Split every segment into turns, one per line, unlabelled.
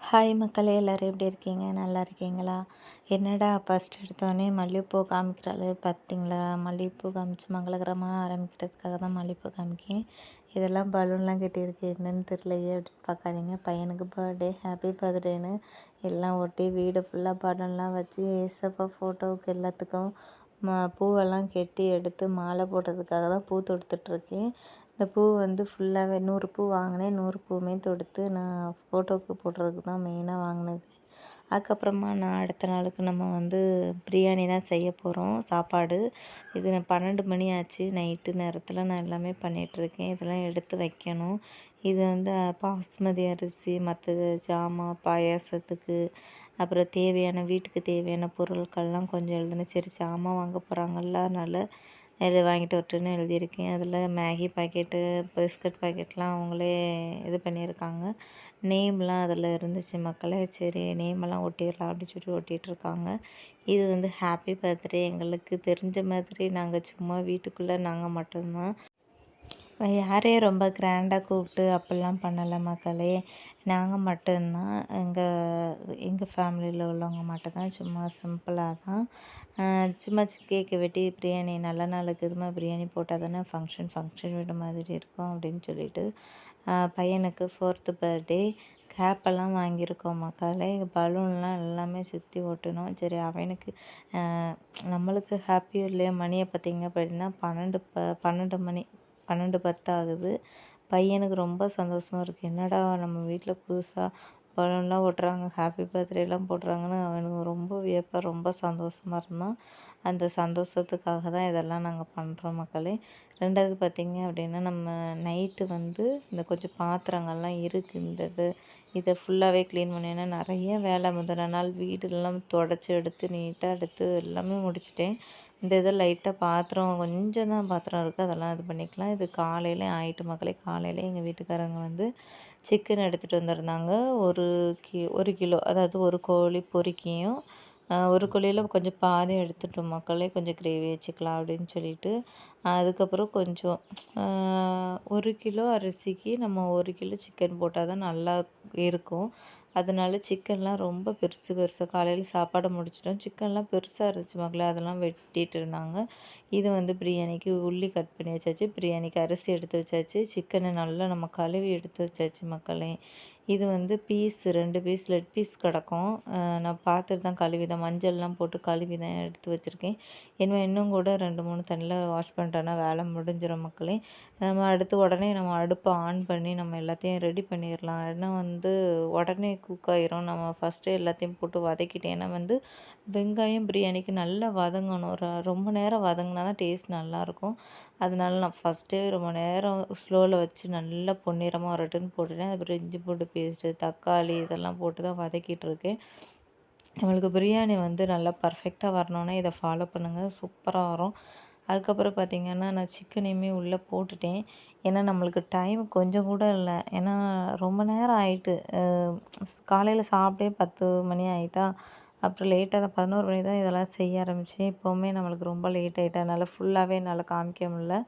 Hi மக்களே, எல்லோரும் எப்படி இருக்கீங்க? நல்லா இருக்கீங்களா? என்னடா ஃபஸ்ட் எடுத்தோடனே மல்லிகைப்பூ காமிக்கிறாள் பார்த்தீங்களா? மல்லிகைப்பூ காமிச்சு மங்களகரமாக ஆரம்பிக்கிறதுக்காக தான் மல்லிகைப்பூ காமிக்கேன். இதெல்லாம் பலூன்லாம் கட்டியிருக்கு, என்னன்னு தெரியலையே அப்படின்னு பார்க்காதீங்க. பையனுக்கு பர்த்டே, ஹாப்பி பர்த்டேன்னு எல்லாம் ஒட்டி வீடு ஃபுல்லாக பலூன்லாம் வச்சு ஏசப்பா ஃபோட்டோவுக்கு எல்லாத்துக்கும் பூவெல்லாம் கட்டி எடுத்து மாலை போடுறதுக்காக தான் பூ தொடுத்துட்ருக்கேன். இந்த பூ வந்து ஃபுல்லாகவே 100 பூ வாங்கினேன். 100 பூவுமே தொடுத்து நான் ஃபோட்டோவுக்கு போடுறதுக்கு தான் மெயினாக வாங்கினது. அதுக்கப்புறமா நான் அடுத்த நாளுக்கு நம்ம வந்து பிரியாணி தான் செய்ய போகிறோம், சாப்பாடு. இது 12 மணி ஆச்சு நைட்டு நேரத்தில் நான் எல்லாமே பண்ணிகிட்ருக்கேன். இதெல்லாம் எடுத்து வைக்கணும். இது வந்து பாஸ்மதி அரிசி, மற்ற ஜாமான் பாயாசத்துக்கு, அப்புறம் தேவையான வீட்டுக்கு தேவையான பொருட்கள்லாம் கொஞ்சம் எழுதுனேன். சரி, ஜாமான் வாங்க போகிறாங்கல்ல, அதனால் இது வாங்கிட்டு வரட்டுன்னு எழுதியிருக்கேன். அதில் மேகி பாக்கெட்டு, பிஸ்கட் பாக்கெட்லாம் அவங்களே இது பண்ணியிருக்காங்க. நேம்லாம் அதில் இருந்துச்சு மக்களே. சரி, நேமெல்லாம் ஒட்டிடலாம் அப்படின்னு சொல்லி ஒட்டிகிட்ருக்காங்க. இது வந்து ஹாப்பி பர்த்டே. எங்களுக்கு தெரிஞ்ச மாதிரி நாங்கள் சும்மா வீட்டுக்குள்ளே நாங்கள் மட்டும்தான், யாரையும் ரொம்ப கிராண்டாக கூப்பிட்டு அப்படிலாம் பண்ணலை மக்களே. நாங்கள் மட்டும்தான், எங்கள் ஃபேமிலியில் உள்ளவங்க மட்டும்தான், சும்மா சிம்பிளாக தான். சும்மா கேக்கு வெட்டி பிரியாணி நல்ல நாளுக்கு இதுமா பிரியாணி போட்டால் தானே ஃபங்க்ஷன் வீடு மாதிரி இருக்கும் அப்படின்னு சொல்லிட்டு பையனுக்கு 4th பர்த்டே கேப்பெல்லாம் வாங்கியிருக்கோம் மக்களே. பலூன்லாம் எல்லாமே சுற்றி ஓட்டணும். சரி, அவனுக்கு நம்மளுக்கு ஹாப்பியோ இல்லையோ, மணியை பார்த்திங்க அப்படின்னா 12 மணி 12:10 ஆகுது. பையனுக்கு ரொம்ப சந்தோஷமாக இருக்குது. என்னடா நம்ம வீட்டில் புதுசாக பலூன்லாம் ஓட்டுறாங்க, ஹாப்பி பர்த்டேலாம் போடுறாங்கன்னு அவனுக்கு ரொம்ப வியப்பாக ரொம்ப சந்தோஷமாக இருந்தான். அந்த சந்தோஷத்துக்காக தான் இதெல்லாம் நாங்கள் பண்ணுறோம் மக்களே. 2வது பார்த்திங்க அப்படின்னா, நம்ம நைட்டு வந்து இந்த கொஞ்சம் பாத்திரங்கள்லாம் இருக்குது, இதை ஃபுல்லாகவே க்ளீன் பண்ணி, ஏன்னா நிறைய வேலை முதல் நாள் வீடெல்லாம் தொடச்சி எடுத்து நீட்டாக எடுத்து எல்லாமே முடிச்சிட்டேன். இந்த இதை லைட்டாக பாத்திரம் கொஞ்சம் தான் பாத்திரம் இருக்குது, அதெல்லாம் இது பண்ணிக்கலாம். இது காலையில் ஆயிட்டு மக்களே. காலையில் எங்கள் வீட்டுக்காரங்க வந்து சிக்கன் எடுத்துகிட்டு வந்திருந்தாங்க. 1 கிலோ, அதாவது ஒரு கோழி பொரிக்கியும், ஒரு கோழியில் கொஞ்சம் பாதி எடுத்துட்டோம் மக்களே, கொஞ்சம் கிரேவி வச்சுக்கலாம் அப்படின்னு சொல்லிட்டு. அதுக்கப்புறம் கொஞ்சம் 1 கிலோ அரிசிக்கு நம்ம 1 கிலோ சிக்கன் போட்டால் தான் நல்லா இருக்கும். அதனால சிக்கன்லாம் ரொம்ப பெருசாக காலையில் சாப்பாடு முடிச்சிட்டோம். சிக்கன்லாம் பெருசாக இருந்துச்சு மக்களே, அதெல்லாம் வெட்டிட்டு இருந்தாங்க. இது வந்து பிரியாணிக்கு உள்ளி கட் பண்ணி வச்சாச்சு, பிரியாணிக்கு அரிசி எடுத்து வச்சாச்சு, சிக்கனை நல்லா நம்ம கழுவி எடுத்து வச்சாச்சு மக்களே. இது வந்து 2 பீஸ் லெக் பீஸ் கிடக்கும். நான் பார்த்துட்டு தான் கழுவி தான் மஞ்சள்லாம் போட்டு கழுவி தான் எடுத்து வச்சுருக்கேன். இன்னும் கூட 2, 3 தண்ணியில் வாஷ் பண்ணிட்டோன்னா வேலை முடிஞ்சிடும் மக்களே. நம்ம உடனே நம்ம அடுப்பை ஆன் பண்ணி நம்ம எல்லாத்தையும் ரெடி பண்ணிடலாம். ஏன்னா வந்து உடனே குக் ஆயிரும். நம்ம ஃபஸ்ட்டே எல்லாத்தையும் போட்டு வதக்கிட்டேன். ஏன்னா வந்து வெங்காயம் பிரியாணிக்கு நல்லா வதங்கணும். ரொம்ப நேரம் வதங்கினா தான் டேஸ்ட் நல்லாயிருக்கும். அதனால நான் ஃபஸ்ட்டே ரொம்ப நேரம் ஸ்லோவில் வச்சு நல்லா பொன்னிறமாக வரட்டுன்னு போட்டுட்டேன். அப்புறம் இஞ்சி பூண்டு பேஸ்ட்டு, தக்காளி இதெல்லாம் போட்டு தான் வதக்கிட்டுருக்கேன். நம்மளுக்கு பிரியாணி வந்து நல்லா பர்ஃபெக்டாக வரணுன்னா இதை ஃபாலோ பண்ணுங்கள், சூப்பராக வரும். அதுக்கப்புறம் பார்த்திங்கன்னா, நான் சிக்கனையுமே உள்ளே போட்டுட்டேன். ஏன்னா நம்மளுக்கு டைம் கொஞ்சம் கூட இல்லை. ஏன்னா ரொம்ப நேரம் ஆயிட்டு, காலையில் சாப்பிட்டே 10 மணி ஆகிட்டா. அப்புறம் லேட்டாக தான் 11 மணி தான் இதெல்லாம் செய்ய ஆரம்பித்தேன். இப்போவுமே நம்மளுக்கு ரொம்ப லேட் ஆகிட்டா, அதனால் ஃபுல்லாகவே என்னால் காமிக்க முடில.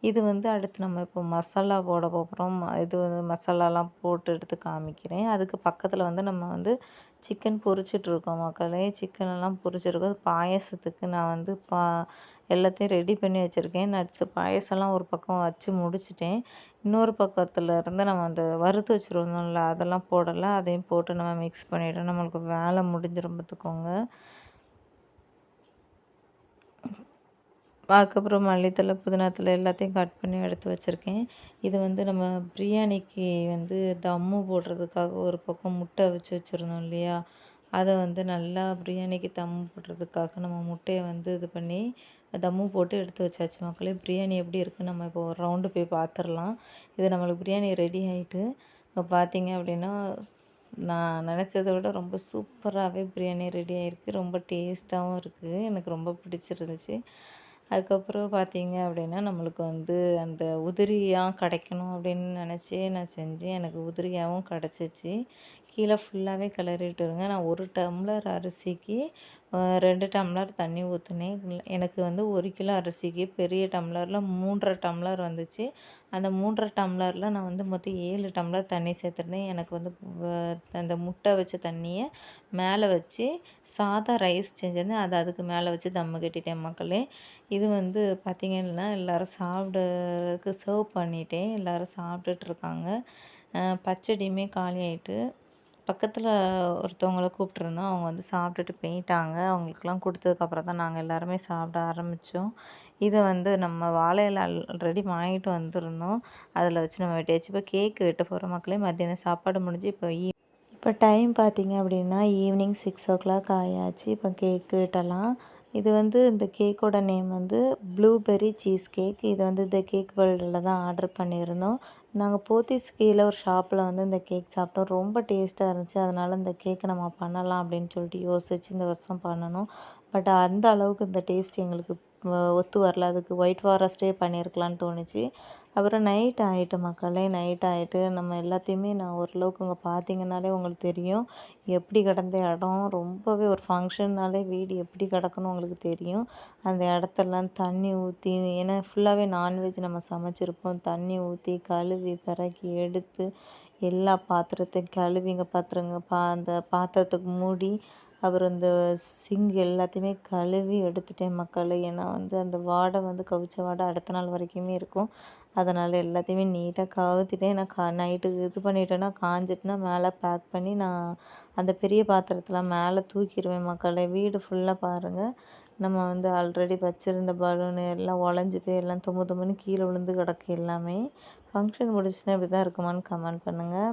இது வந்து அடுத்து நம்ம இப்போ மசாலா போட போகிறோம். இது வந்து மசாலாலாம் போட்டு எடுத்து காமிக்கிறேன். அதுக்கு பக்கத்தில் வந்து நம்ம வந்து சிக்கன் பொரிச்சிட்ருக்கோம் மக்களே. சிக்கனெல்லாம் பொரிச்சிருக்கோம். பாயாசத்துக்கு நான் வந்து எல்லாத்தையும் ரெடி பண்ணி வச்சுருக்கேன். நட்ஸு பாயாசம்லாம் ஒரு பக்கம் வச்சு முடிச்சிட்டேன். இன்னொரு பக்கத்தில் இருந்து நம்ம அந்த வறுத்து வச்சுருந்தோம்ல, அதெல்லாம் போடலை. அதையும் போட்டு நம்ம மிக்ஸ் பண்ணிவிட்டோம், நம்மளுக்கு வேலை முடிஞ்சிடும் பார்த்துக்கோங்க. அதுக்கப்புறம் மல்லித்தழை, புதினாத்தழை எல்லாத்தையும் கட் பண்ணி எடுத்து வச்சுருக்கேன். இது வந்து நம்ம பிரியாணிக்கு வந்து தம்மு போடுறதுக்காக ஒரு பக்கம் முட்டை அவிச்சு வச்சுருந்தோம் இல்லையா, அதை வந்து நல்லா பிரியாணிக்கு தம்மு போடுறதுக்காக நம்ம முட்டையை வந்து இது பண்ணி தம்மு போட்டு எடுத்து வச்சாச்சு மக்களே. பிரியாணி எப்படி இருக்குன்னு நம்ம இப்போ ஒரு ரவுண்டு போய் பார்த்துடலாம். இது நம்மளுக்கு பிரியாணி ரெடி ஆகிட்டு, இப்போ பார்த்தீங்க அப்படின்னா நான் நினச்சத விட ரொம்ப சூப்பராகவே பிரியாணி ரெடி ஆகிருக்கு. ரொம்ப டேஸ்ட்டாகவும் இருக்குது, எனக்கு ரொம்ப பிடிச்சிருந்துச்சு. அதுக்கப்புறம் பார்த்தீங்க அப்படின்னா, நம்மளுக்கு வந்து அந்த உதிரியாக கிடைக்கணும் அப்படின்னு நினச்சி நான் செஞ்சேன். எனக்கு உதிரியாகவும் கிடச்சிச்சு. கீழே ஃபுல்லாகவே கிளறிட்டுருங்க. நான் 1 டம்ளர் அரிசிக்கு 2 டம்ளர் தண்ணி ஊற்றினேன். எனக்கு வந்து 1 கிலோ அரிசிக்கு பெரிய டம்ளரில் 3½ டம்ளர் வந்துச்சு. அந்த 3½ டம்ளரில் நான் வந்து மொத்தம் 7 டம்ளர் தண்ணி சேர்த்துருந்தேன். எனக்கு வந்து அந்த முட்டை வச்ச தண்ணியை மேலே வச்சு சாதா ரைஸ் செஞ்சிருந்தேன். அதுக்கு மேலே வச்சு தம்மு கட்டிட்டேன் மக்களே. இது வந்து பார்த்திங்கன்னா எல்லோரும் சாப்பிட்றதுக்கு சர்வ் பண்ணிட்டேன். எல்லோரும் சாப்பிட்டுட்ருக்காங்க. பச்சடியுமே காலி ஆகிட்டு. பக்கத்தில் ஒருத்தவங்கள கூப்பிட்ருந்தோம். அவங்க வந்து சாப்பிட்டுட்டு போயிட்டாங்க. அவங்களுக்குலாம் கொடுத்ததுக்கப்புறம் தான் நாங்கள் எல்லாருமே சாப்பிட ஆரம்பித்தோம். இதை வந்து நம்ம வாழை இலை ஆல்ரெடி வாங்கிட்டு வந்திருந்தோம். அதில் வச்சு நம்ம வெட்டியாச்சு. இப்போ கேக்கு வெட்ட போகிறோம் மக்களே. மத்தியானம் சாப்பாடு முடிஞ்சு இப்போ டைம் பார்த்திங்க அப்படின்னா ஈவினிங் 6:00 ஆயாச்சு. இப்போ கேக்கு வெட்டலாம். இது வந்து இந்த கேக்கோட நேம் வந்து ப்ளூபெர்ரி சீஸ் கேக். இது வந்து இந்த கேக் வேர்ல்டில் தான் ஆர்டர் பண்ணியிருந்தோம். நாங்கள் போத்தீஸ் கீழே ஒரு ஷாப்பில் வந்து இந்த கேக் சாப்பிட்டோம். ரொம்ப டேஸ்ட்டாக இருந்துச்சு. அதனால் இந்த கேக்கை நம்ம பண்ணலாம் அப்படின்னு சொல்லிட்டு யோசிச்சு இந்த வருஷம் பண்ணணும். பட் அந்த அளவுக்கு இந்த டேஸ்ட் எங்களுக்கு ஒத்து வரல. அதுக்கு ஒயிட் ஃபாரஸ்ட்டே பண்ணியிருக்கலான்னு தோணுச்சு. அப்புறம் நைட் ஆகிட்டு மக்களே. நைட் ஆகிட்டு நம்ம எல்லாத்தையுமே நான் ஓரளவுக்கு இங்கே பார்த்தீங்கன்னாலே உங்களுக்கு தெரியும் எப்படி கிடந்த இடம். ரொம்பவே ஒரு ஃபங்க்ஷன்னாலே வீடு எப்படி கிடக்குன்னு உங்களுக்கு தெரியும். அந்த இடத்தெல்லாம் தண்ணி ஊற்றி, ஏன்னா ஃபுல்லாகவே நான்வெஜ் நம்ம சமைச்சிருப்போம். தண்ணி ஊற்றி கழுவி பிறக்கி எடுத்து எல்லா பாத்திரத்தையும் கழுவிங்க பாத்திரங்க அந்த பாத்திரத்துக்கு மூடி, அப்புறம் இந்த சிங்க் எல்லாத்தையுமே கழுவி எடுத்துட்டேன் மக்களே. ஏன்னா வந்து அந்த வாடை வந்து கவிச்ச வாடை அடுத்த நாள் வரைக்குமே இருக்கும். அதனால் எல்லாத்தையுமே நீட்டாக கவுத்திட்டேன். நான் நைட்டுக்கு இது பண்ணிட்டேன்னா காஞ்சிட்டுனா மேலே பேக் பண்ணி நான் அந்த பெரிய பாத்திரத்தில் மேலே தூக்கிடுவேன் மக்களே. வீடு ஃபுல்லாக பாருங்கள். நம்ம வந்து ஆல்ரெடி வச்சுருந்த பலூனு எல்லாம் உடஞ்சி போய் எல்லாம் தொம்பு தொம்புன்னு கீழே விழுந்து கிடக்கு எல்லாமே. ஃபங்க்ஷன் முடிச்சுன்னா இப்படி தான் இருக்குமான்னு கமெண்ட் பண்ணுங்கள்.